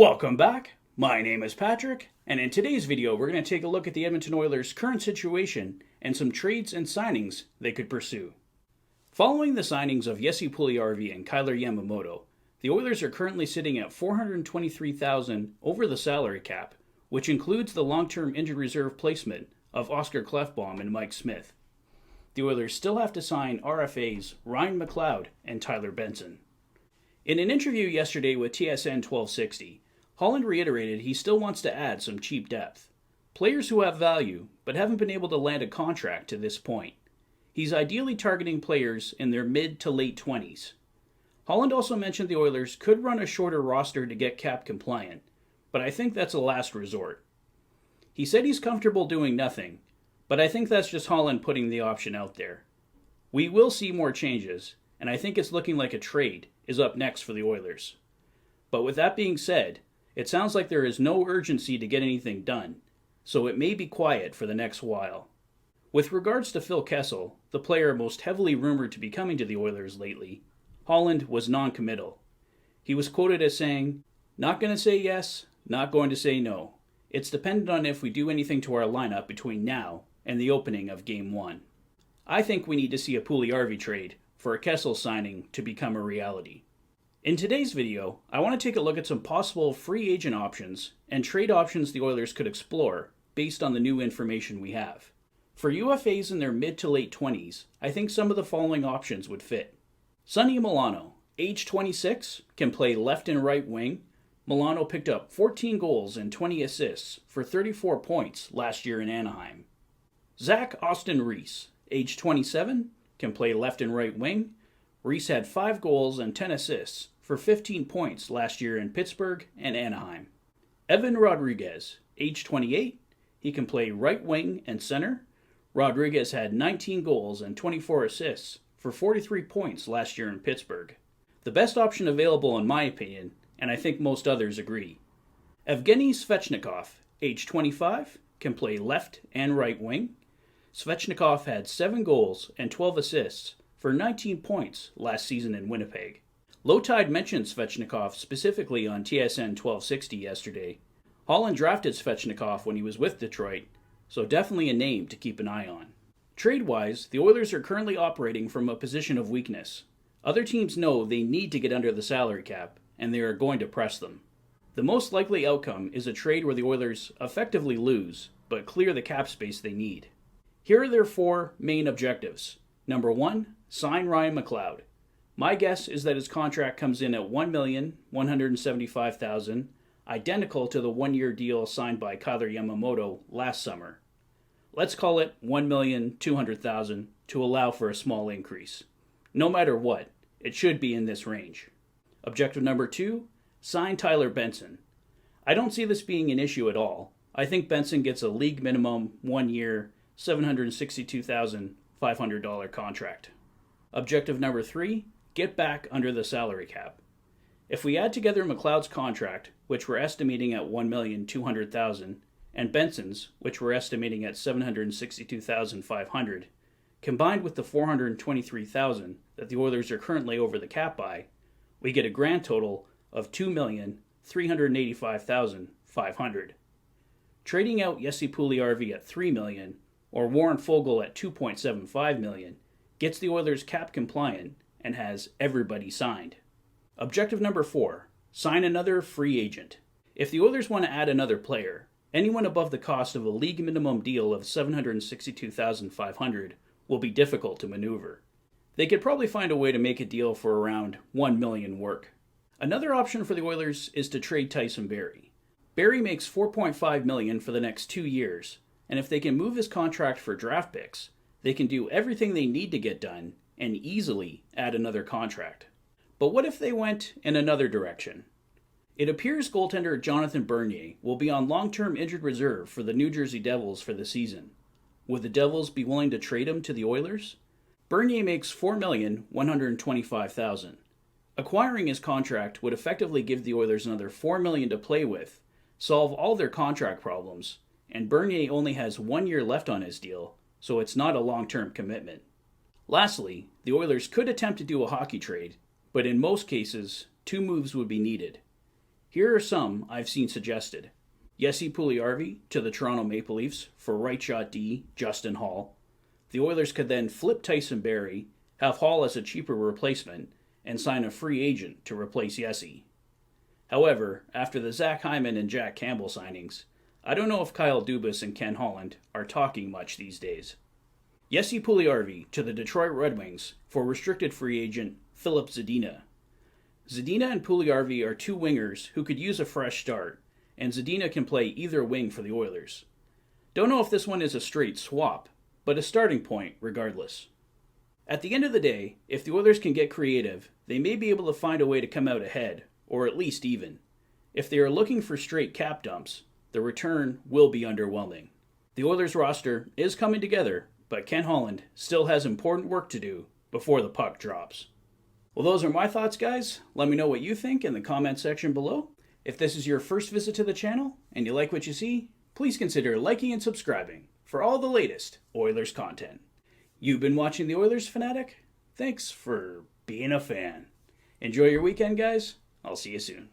Welcome back. My name is Patrick, and in today's video we're going to take a look at the Edmonton Oilers' current situation and some trades and signings they could pursue. Following the signings of Jesse Puljujarvi and Kailer Yamamoto, the Oilers are currently sitting at $423,000 over the salary cap, which includes the long-term injured reserve placement of Oscar Klefbom and Mike Smith. The Oilers still have to sign RFAs Ryan McLeod and Tyler Benson. In an interview yesterday with TSN 1260, Holland reiterated he still wants to add some cheap depth. Players who have value, but haven't been able to land a contract to this point. He's ideally targeting players in their mid to late 20s. Holland also mentioned the Oilers could run a shorter roster to get cap compliant, but I think that's a last resort. He said he's comfortable doing nothing, but I think that's just Holland putting the option out there. We will see more changes, and I think it's looking like a trade is up next for the Oilers. But with that being said, it sounds like there is no urgency to get anything done, so it may be quiet for the next while. With regards to Phil Kessel, the player most heavily rumored to be coming to the Oilers lately, Holland was non-committal. He was quoted as saying, "Not going to say yes, not going to say no. It's dependent on if we do anything to our lineup between now and the opening of Game 1. I think we need to see a Puljujarvi trade for a Kessel signing to become a reality." In today's video, I want to take a look at some possible free agent options and trade options the Oilers could explore based on the new information we have. For UFAs in their mid to late 20s, I think some of the following options would fit. Sonny Milano, age 26, can play left and right wing. Milano picked up 14 goals and 20 assists for 34 points last year in Anaheim. Zach-Aston, age 27, can play left and right wing. Reese had 5 goals and 10 assists for 15 points last year in Pittsburgh and Anaheim. Evan Rodriguez, age 28, he can play right wing and center. Rodriguez had 19 goals and 24 assists for 43 points last year in Pittsburgh. The best option available in my opinion, and I think most others agree. Evgeny Svechnikov, age 25, can play left and right wing. Svechnikov had 7 goals and 12 assists for 19 points last season in Winnipeg. Low Tide mentioned Svechnikov specifically on TSN 1260 yesterday. Holland drafted Svechnikov when he was with Detroit, so definitely a name to keep an eye on. Trade-wise, the Oilers are currently operating from a position of weakness. Other teams know they need to get under the salary cap, and they are going to press them. The most likely outcome is a trade where the Oilers effectively lose, but clear the cap space they need. Here are their 4 main objectives. Number 1, sign Ryan McLeod. My guess is that his contract comes in at $1,175,000, identical to the one-year deal signed by Kailer Yamamoto last summer. Let's call it $1,200,000 to allow for a small increase. No matter what, it should be in this range. Objective number 2, sign Tyler Benson. I don't see this being an issue at all. I think Benson gets a league minimum 1-year, $762,500 contract. Objective number 3, get back under the salary cap. If we add together McLeod's contract, which we're estimating at $1,200,000, and Benson's, which we're estimating at $762,500, combined with the $423,000 that the Oilers are currently over the cap by, we get a grand total of $2,385,500. Trading out Jesse Puljujarvi at $3 million or Warren Foegele at $2.75 million gets the Oilers cap compliant and has everybody signed. Objective number 4, sign another free agent. If the Oilers want to add another player, anyone above the cost of a league minimum deal of $762,500 will be difficult to maneuver. They could probably find a way to make a deal for around $1 million work. Another option for the Oilers is to trade Tyson Barrie. Barrie makes $4.5 million for the next 2 years, and if they can move his contract for draft picks, they can do everything they need to get done and easily add another contract. But what if they went in another direction? It appears goaltender Jonathan Bernier will be on long-term injured reserve for the New Jersey Devils for the season. Would the Devils be willing to trade him to the Oilers? Bernier makes $4,125,000. Acquiring his contract would effectively give the Oilers another $4 million to play with, solve all their contract problems, and Bernier only has 1 year left on his deal, so it's not a long-term commitment. Lastly, the Oilers could attempt to do a hockey trade, but in most cases, 2 moves would be needed. Here are some I've seen suggested. Jesse Puljujarvi to the Toronto Maple Leafs for right shot D, Justin Hall. The Oilers could then flip Tyson Barrie, have Hall as a cheaper replacement, and sign a free agent to replace Jesse. However, after the Zach Hyman and Jack Campbell signings, I don't know if Kyle Dubas and Ken Holland are talking much these days. Jesse Puljujarvi to the Detroit Red Wings for restricted free agent Filip Zadina. Zadina and Puljujarvi are two wingers who could use a fresh start, and Zadina can play either wing for the Oilers. Don't know if this one is a straight swap, but a starting point regardless. At the end of the day, if the Oilers can get creative, they may be able to find a way to come out ahead, or at least even. If they are looking for straight cap dumps, the return will be underwhelming. The Oilers roster is coming together, but Ken Holland still has important work to do before the puck drops. Well, those are my thoughts, guys. Let me know what you think in the comment section below. If this is your first visit to the channel and you like what you see, please consider liking and subscribing for all the latest Oilers content. You've been watching the Oilers Fanatic. Thanks for being a fan. Enjoy your weekend, guys. I'll see you soon.